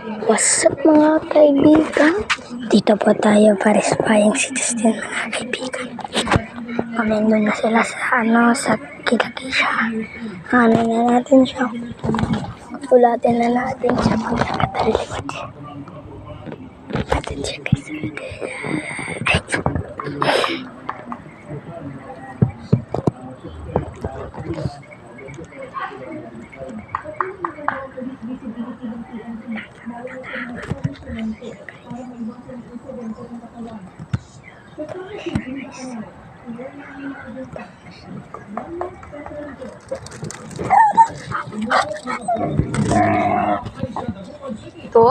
What's up mga kaibigan? Dito po tayo para sa Payang Citizen mga kaibigan. Pamendo na sila sa Kilakisha. Ano na natin siya? Ulatin na natin siya pag nakatalikod. Natin siya guys. Ito.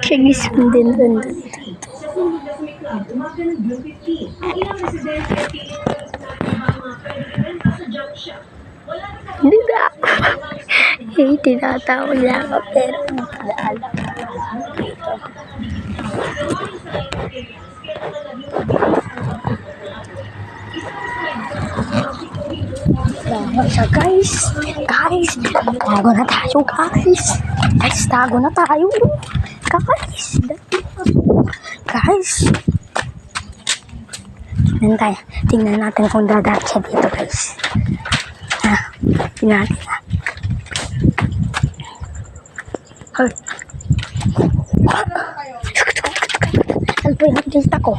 Kigis din doon. Hindi na ako. Tinatawag na ako pero hindi na alam. So guys, tago na tayo guys, tago na tayo guys. Tingnan natin kung dadaan siya dito guys. Tingnan natin Ano po yung nakita ko?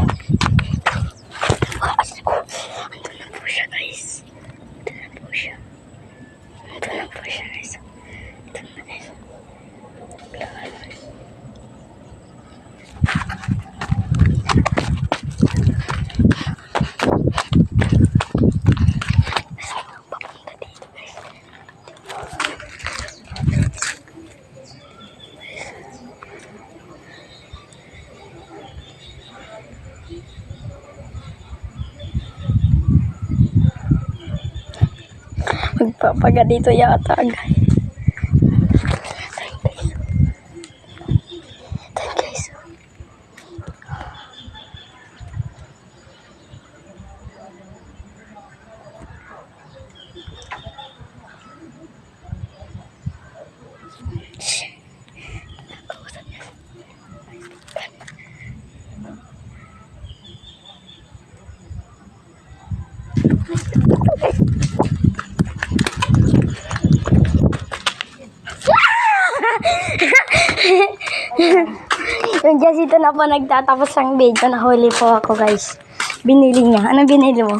Andun na po siya guys. Magpapaga dito yata guys. Yung Jessito na po nagtatapos ang video, nahuli po ako guys. Binili niya. Anong binili mo?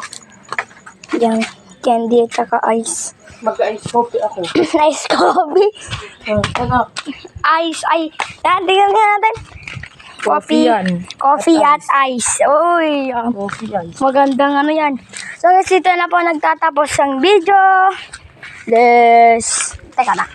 Yung candy at saka ice. Mag-ice coffee ako. Ice coffee? Ano? Ice, tingnan natin. Coffee yan. Coffee at ice. Uy, Coffee ice. magandang ano yan. So guys, ito na po nagtatapos ang video. Teka na.